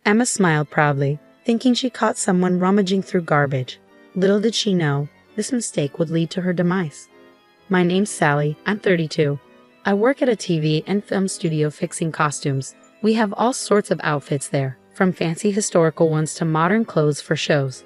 Emma smiled proudly, thinking she caught someone rummaging through garbage. Little did she know, this mistake would lead to her demise. My name's Sally, I'm 32. I work at a TV and film studio fixing costumes. We have all sorts of outfits there, from fancy historical ones to modern clothes for shows.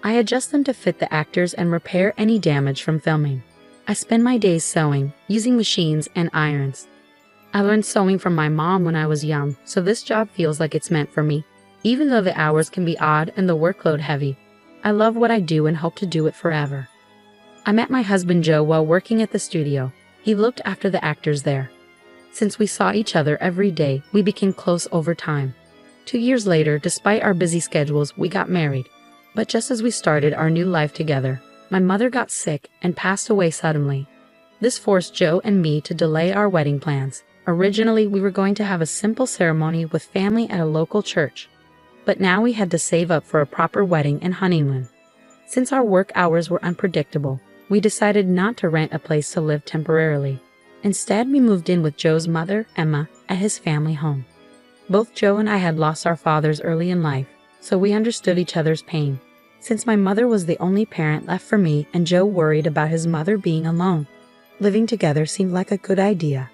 I adjust them to fit the actors and repair any damage from filming. I spend my days sewing, using machines and irons. I learned sewing from my mom when I was young, so this job feels like it's meant for me. Even though the hours can be odd and the workload heavy, I love what I do and hope to do it forever. I met my husband Joe while working at the studio. He looked after the actors there. Since we saw each other every day, we became close over time. 2 years later, despite our busy schedules, we got married. But just as we started our new life together, my mother got sick and passed away suddenly. This forced Joe and me to delay our wedding plans. Originally, we were going to have a simple ceremony with family at a local church. But now we had to save up for a proper wedding and honeymoon. Since our work hours were unpredictable, we decided not to rent a place to live temporarily. Instead, we moved in with Joe's mother, Emma, at his family home. Both Joe and I had lost our fathers early in life, so we understood each other's pain. Since my mother was the only parent left for me and Joe worried about his mother being alone, living together seemed like a good idea.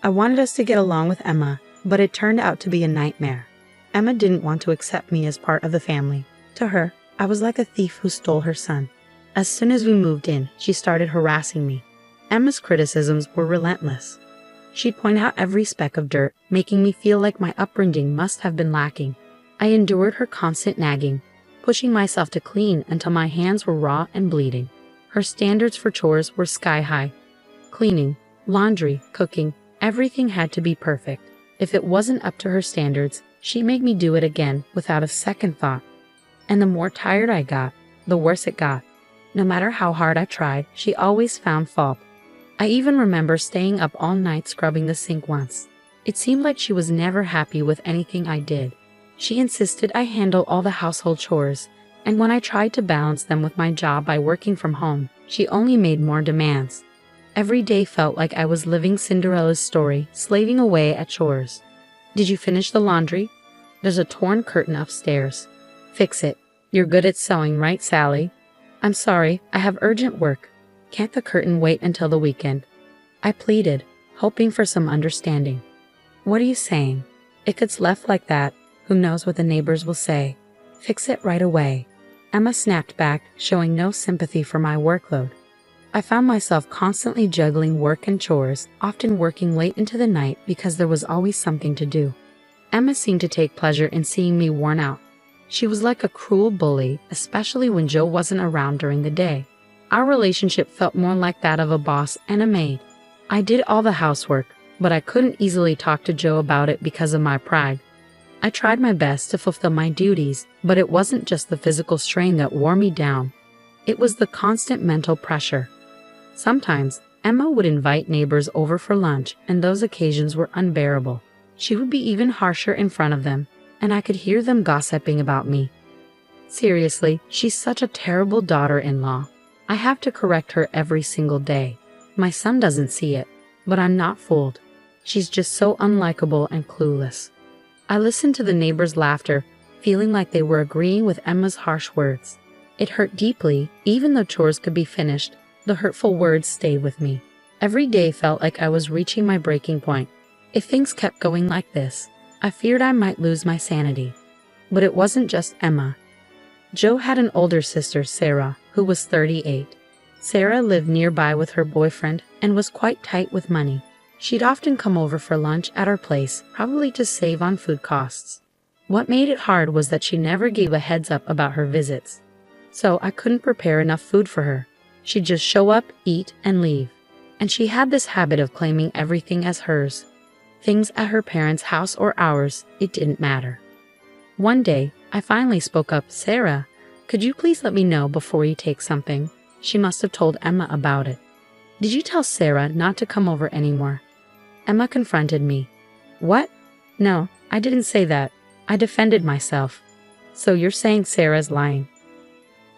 I wanted us to get along with Emma, but it turned out to be a nightmare. Emma didn't want to accept me as part of the family. To her, I was like a thief who stole her son. As soon as we moved in, she started harassing me. Emma's criticisms were relentless. She'd point out every speck of dirt, making me feel like my upbringing must have been lacking. I endured her constant nagging, pushing myself to clean until my hands were raw and bleeding. Her standards for chores were sky high. Cleaning, laundry, cooking, everything had to be perfect. If it wasn't up to her standards, she made me do it again without a second thought. And the more tired I got, the worse it got. No matter how hard I tried, she always found fault. I even remember staying up all night scrubbing the sink once. It seemed like she was never happy with anything I did. She insisted I handle all the household chores, and when I tried to balance them with my job by working from home, she only made more demands. Every day felt like I was living Cinderella's story, slaving away at chores. Did you finish the laundry? There's a torn curtain upstairs. Fix it. You're good at sewing, right, Sally? I'm sorry, I have urgent work. Can't the curtain wait until the weekend? I pleaded, hoping for some understanding. What are you saying? If it's left like that, who knows what the neighbors will say? Fix it right away. Emma snapped back, showing no sympathy for my workload. I found myself constantly juggling work and chores, often working late into the night because there was always something to do. Emma seemed to take pleasure in seeing me worn out. She was like a cruel bully, especially when Joe wasn't around during the day. Our relationship felt more like that of a boss and a maid. I did all the housework, but I couldn't easily talk to Joe about it because of my pride. I tried my best to fulfill my duties, but it wasn't just the physical strain that wore me down. It was the constant mental pressure. Sometimes, Emma would invite neighbors over for lunch, and those occasions were unbearable. She would be even harsher in front of them, and I could hear them gossiping about me. Seriously, she's such a terrible daughter-in-law. I have to correct her every single day. My son doesn't see it, but I'm not fooled. She's just so unlikable and clueless. I listened to the neighbors' laughter, feeling like they were agreeing with Emma's harsh words. It hurt deeply, even though chores could be finished. The hurtful words stayed with me. Every day felt like I was reaching my breaking point. If things kept going like this, I feared I might lose my sanity. But it wasn't just Emma. Joe had an older sister, Sarah, who was 38. Sarah lived nearby with her boyfriend and was quite tight with money. She'd often come over for lunch at our place, probably to save on food costs. What made it hard was that she never gave a heads up about her visits. So I couldn't prepare enough food for her. She'd just show up, eat, and leave. And she had this habit of claiming everything as hers. Things at her parents' house or ours, it didn't matter. One day, I finally spoke up, "Sarah, could you please let me know before you take something?" She must have told Emma about it. "Did you tell Sarah not to come over anymore?" Emma confronted me. "What? No, I didn't say that." I defended myself. "So you're saying Sarah's lying?"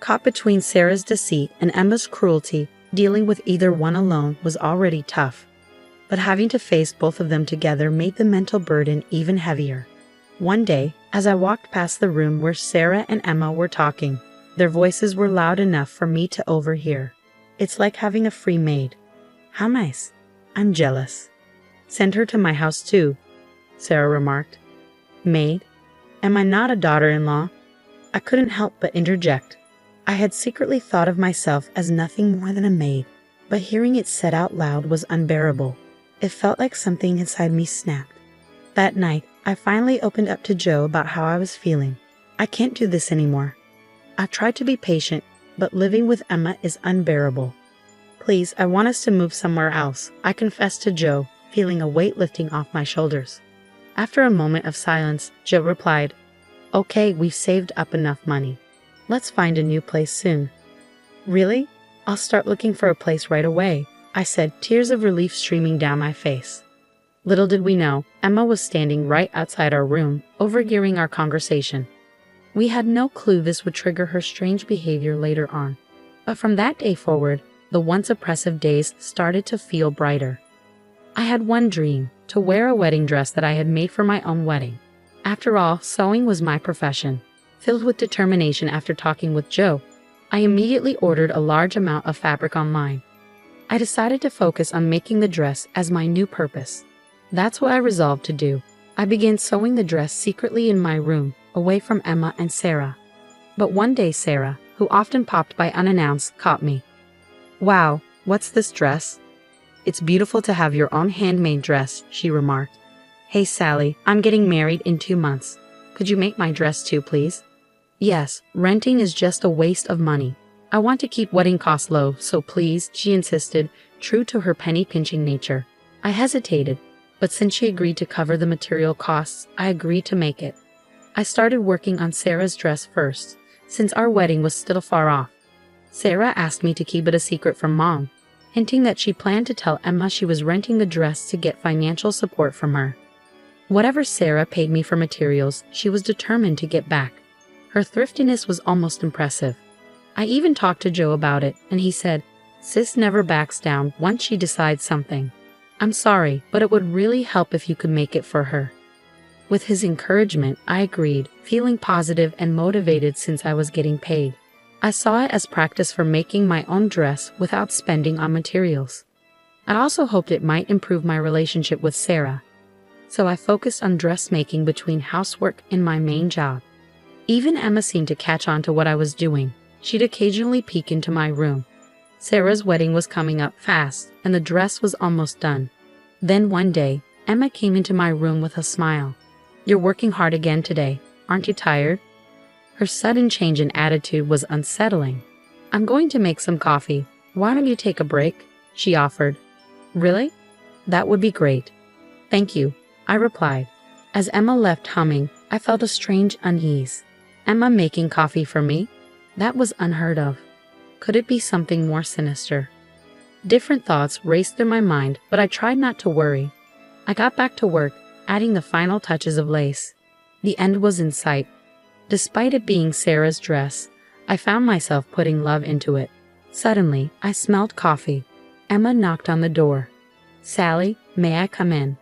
Caught between Sarah's deceit and Emma's cruelty, dealing with either one alone was already tough. But having to face both of them together made the mental burden even heavier. One day, As I walked past the room where Sarah and Emma were talking, their voices were loud enough for me to overhear. It's like having a free maid. How nice. I'm jealous. Send her to my house too, Sarah remarked. Maid? Am I not a daughter-in-law? I couldn't help but interject. I had secretly thought of myself as nothing more than a maid, but hearing it said out loud was unbearable. It felt like something inside me snapped. That night, I finally opened up to Joe about how I was feeling. I can't do this anymore. I tried to be patient, but living with Emma is unbearable. Please, I want us to move somewhere else, I confessed to Joe, feeling a weight lifting off my shoulders. After a moment of silence, Joe replied, Okay, we've saved up enough money. Let's find a new place soon. Really? I'll start looking for a place right away, I said, tears of relief streaming down my face. Little did we know, Emma was standing right outside our room, overhearing our conversation. We had no clue this would trigger her strange behavior later on. But from that day forward, the once oppressive days started to feel brighter. I had one dream, to wear a wedding dress that I had made for my own wedding. After all, sewing was my profession. Filled with determination after talking with Joe, I immediately ordered a large amount of fabric online. I decided to focus on making the dress as my new purpose. That's what I resolved to do. I began sewing the dress secretly in my room, away from Emma and Sarah. But one day Sarah, who often popped by unannounced, caught me. Wow, what's this dress? It's beautiful to have your own handmade dress, she remarked. Hey Sally, I'm getting married in 2 months. Could you make my dress too, please? Yes, renting is just a waste of money. I want to keep wedding costs low, so please, she insisted, true to her penny-pinching nature. I hesitated, but since she agreed to cover the material costs, I agreed to make it. I started working on Sarah's dress first, since our wedding was still far off. Sarah asked me to keep it a secret from Mom, hinting that she planned to tell Emma she was renting the dress to get financial support from her. Whatever Sarah paid me for materials, she was determined to get back. Her thriftiness was almost impressive. I even talked to Joe about it, and he said, Sis never backs down once she decides something. I'm sorry, but it would really help if you could make it for her. With his encouragement, I agreed, feeling positive and motivated since I was getting paid. I saw it as practice for making my own dress without spending on materials. I also hoped it might improve my relationship with Sarah. So I focused on dressmaking between housework and my main job. Even Emma seemed to catch on to what I was doing. She'd occasionally peek into my room. Sarah's wedding was coming up fast, and the dress was almost done. Then one day, Emma came into my room with a smile. You're working hard again today, aren't you tired? Her sudden change in attitude was unsettling. I'm going to make some coffee. Why don't you take a break? She offered. Really? That would be great. Thank you, I replied. As Emma left humming, I felt a strange unease. Emma making coffee for me? That was unheard of. Could it be something more sinister? Different thoughts raced through my mind, but I tried not to worry. I got back to work, adding the final touches of lace. The end was in sight. Despite it being Sarah's dress, I found myself putting love into it. Suddenly, I smelled coffee. Emma knocked on the door. Sally, may I come in?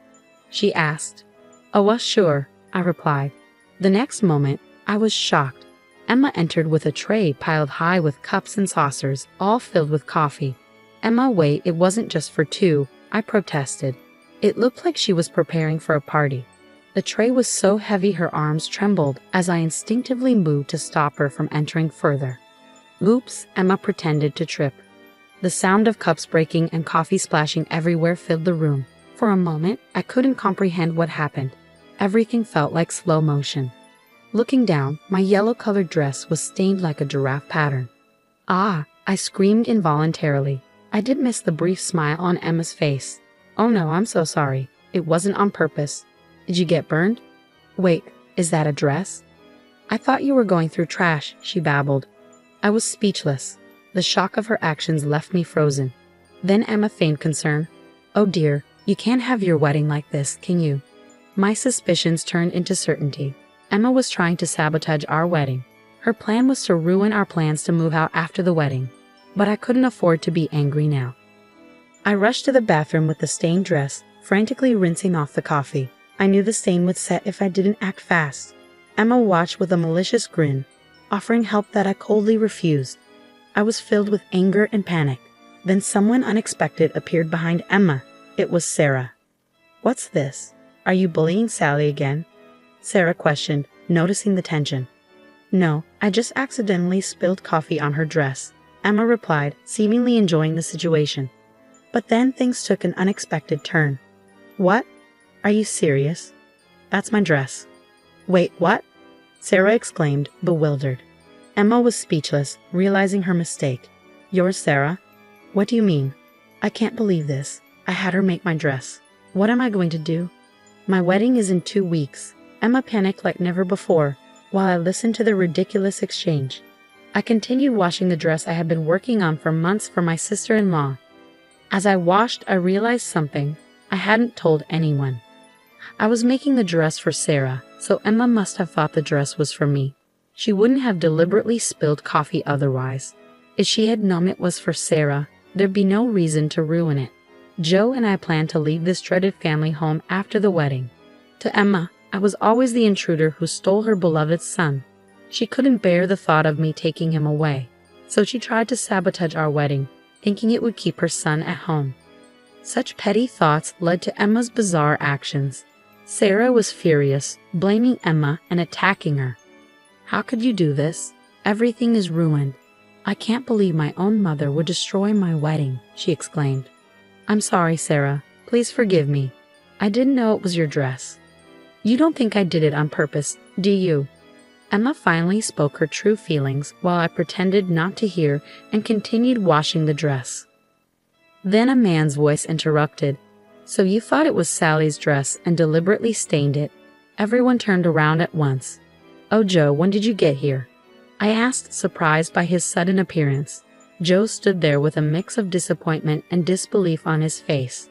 She asked. Oh, well, sure, I replied. The next moment, I was shocked. Emma entered with a tray piled high with cups and saucers, all filled with coffee. Emma, wait, it wasn't just for two, I protested. It looked like she was preparing for a party. The tray was so heavy her arms trembled as I instinctively moved to stop her from entering further. Oops, Emma pretended to trip. The sound of cups breaking and coffee splashing everywhere filled the room. For a moment, I couldn't comprehend what happened. Everything felt like slow motion. Looking down, my yellow-colored dress was stained like a giraffe pattern. Ah, I screamed involuntarily. I did miss the brief smile on Emma's face. Oh no, I'm so sorry. It wasn't on purpose. Did you get burned? Wait, is that a dress? I thought you were going through trash, she babbled. I was speechless. The shock of her actions left me frozen. Then Emma feigned concern. Oh dear, you can't have your wedding like this, can you? My suspicions turned into certainty. Emma was trying to sabotage our wedding. Her plan was to ruin our plans to move out after the wedding. But I couldn't afford to be angry now. I rushed to the bathroom with the stained dress, frantically rinsing off the coffee. I knew the stain would set if I didn't act fast. Emma watched with a malicious grin, offering help that I coldly refused. I was filled with anger and panic. Then someone unexpected appeared behind Emma. It was Sarah. "What's this? Are you bullying Sally again?" Sarah questioned, noticing the tension. "No, I just accidentally spilled coffee on her dress," Emma replied, seemingly enjoying the situation. But then things took an unexpected turn. "What? Are you serious? That's my dress." "Wait, what?" Sarah exclaimed, bewildered. Emma was speechless, realizing her mistake. "You're Sarah? What do you mean? I can't believe this. I had her make my dress. What am I going to do? My wedding is in 2 weeks." Emma panicked like never before, while I listened to the ridiculous exchange. I continued washing the dress I had been working on for months for my sister-in-law. As I washed, I realized something I hadn't told anyone. I was making the dress for Sarah, so Emma must have thought the dress was for me. She wouldn't have deliberately spilled coffee otherwise. If she had known it was for Sarah, there'd be no reason to ruin it. Joe and I planned to leave this dreaded family home after the wedding. To Emma, I was always the intruder who stole her beloved son. She couldn't bear the thought of me taking him away, so she tried to sabotage our wedding, thinking it would keep her son at home. Such petty thoughts led to Emma's bizarre actions. Sarah was furious, blaming Emma and attacking her. "How could you do this? Everything is ruined. I can't believe my own mother would destroy my wedding," she exclaimed. "I'm sorry, Sarah. Please forgive me. I didn't know it was your dress." "You don't think I did it on purpose, do you?" Emma finally spoke her true feelings while I pretended not to hear and continued washing the dress. Then a man's voice interrupted. "So you thought it was Sally's dress and deliberately stained it?" Everyone turned around at once. "Oh, Joe, when did you get here?" I asked, surprised by his sudden appearance. Joe stood there with a mix of disappointment and disbelief on his face.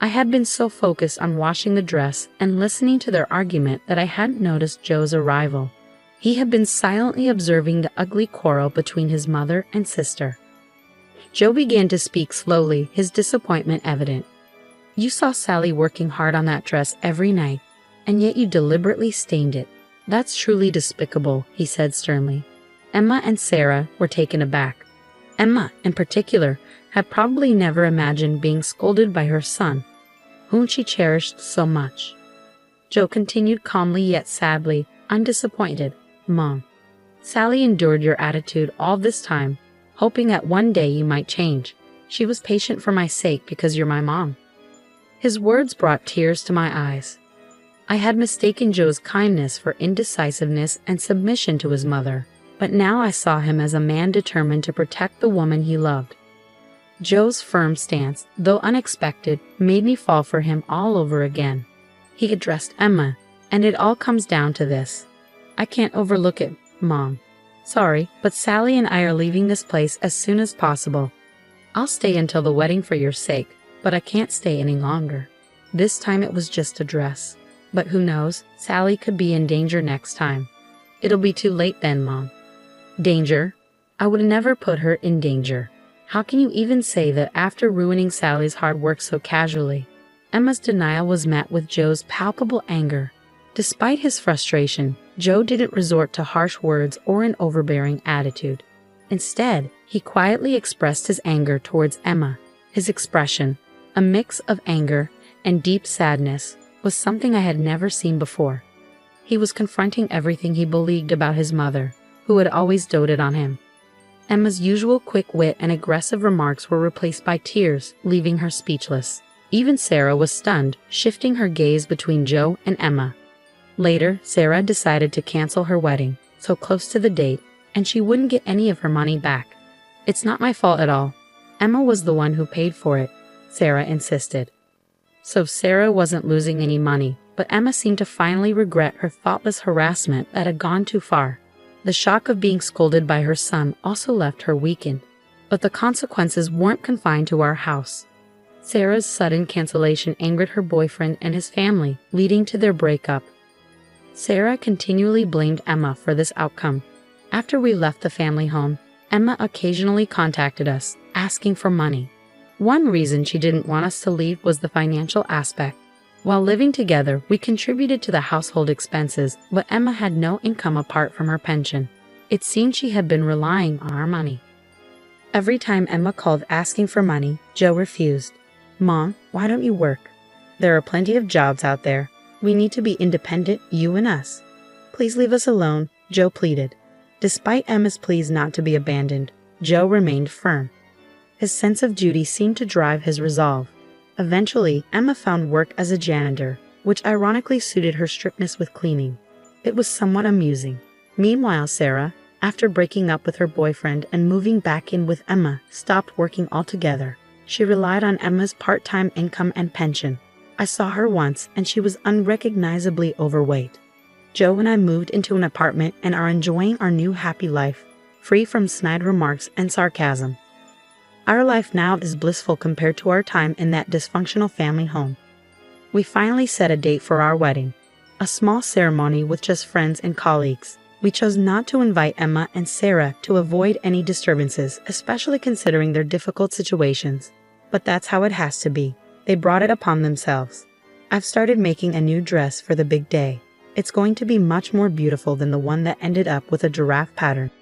I had been so focused on washing the dress and listening to their argument that I hadn't noticed Joe's arrival. He had been silently observing the ugly quarrel between his mother and sister. Joe began to speak slowly, his disappointment evident. "You saw Sally working hard on that dress every night, and yet you deliberately stained it. That's truly despicable," he said sternly. Emma and Sarah were taken aback. Emma, in particular, had probably never imagined being scolded by her son, whom she cherished so much. Joe continued calmly yet sadly, "I'm disappointed, Mom. Sally endured your attitude all this time, hoping that one day you might change. She was patient for my sake because you're my mom." His words brought tears to my eyes. I had mistaken Joe's kindness for indecisiveness and submission to his mother, but now I saw him as a man determined to protect the woman he loved. Joe's firm stance, though unexpected, made me fall for him all over again. He addressed Emma, "And it all comes down to this. I can't overlook it, Mom. Sorry, but Sally and I are leaving this place as soon as possible. I'll stay until the wedding for your sake, but I can't stay any longer." This time it was just a dress. But who knows, Sally could be in danger next time. "It'll be too late then, Mom." "Danger? I would never put her in danger. How can you even say that after ruining Sally's hard work so casually?" Emma's denial was met with Joe's palpable anger. Despite his frustration, Joe didn't resort to harsh words or an overbearing attitude. Instead, he quietly expressed his anger towards Emma. His expression, a mix of anger and deep sadness, was something I had never seen before. He was confronting everything he believed about his mother, who had always doted on him. Emma's usual quick wit and aggressive remarks were replaced by tears, leaving her speechless. Even Sarah was stunned, shifting her gaze between Joe and Emma. Later, Sarah decided to cancel her wedding, so close to the date, and she wouldn't get any of her money back. "It's not my fault at all. Emma was the one who paid for it," Sarah insisted. So Sarah wasn't losing any money, but Emma seemed to finally regret her thoughtless harassment that had gone too far. The shock of being scolded by her son also left her weakened. But the consequences weren't confined to our house. Sarah's sudden cancellation angered her boyfriend and his family, leading to their breakup. Sarah continually blamed Emma for this outcome. After we left the family home, Emma occasionally contacted us, asking for money. One reason she didn't want us to leave was the financial aspect. While living together, we contributed to the household expenses, but Emma had no income apart from her pension. It seemed she had been relying on our money. Every time Emma called asking for money, Joe refused. "Mom, why don't you work? There are plenty of jobs out there. We need to be independent, you and us. Please leave us alone," Joe pleaded. Despite Emma's pleas not to be abandoned, Joe remained firm. His sense of duty seemed to drive his resolve. Eventually, Emma found work as a janitor, which ironically suited her strictness with cleaning. It was somewhat amusing. Meanwhile, Sarah, after breaking up with her boyfriend and moving back in with Emma, stopped working altogether. She relied on Emma's part-time income and pension. I saw her once, and she was unrecognizably overweight. Joe and I moved into an apartment and are enjoying our new happy life, free from snide remarks and sarcasm. Our life now is blissful compared to our time in that dysfunctional family home. We finally set a date for our wedding, a small ceremony with just friends and colleagues. We chose not to invite Emma and Sarah to avoid any disturbances, especially considering their difficult situations. But that's how it has to be. They brought it upon themselves. I've started making a new dress for the big day. It's going to be much more beautiful than the one that ended up with a giraffe pattern.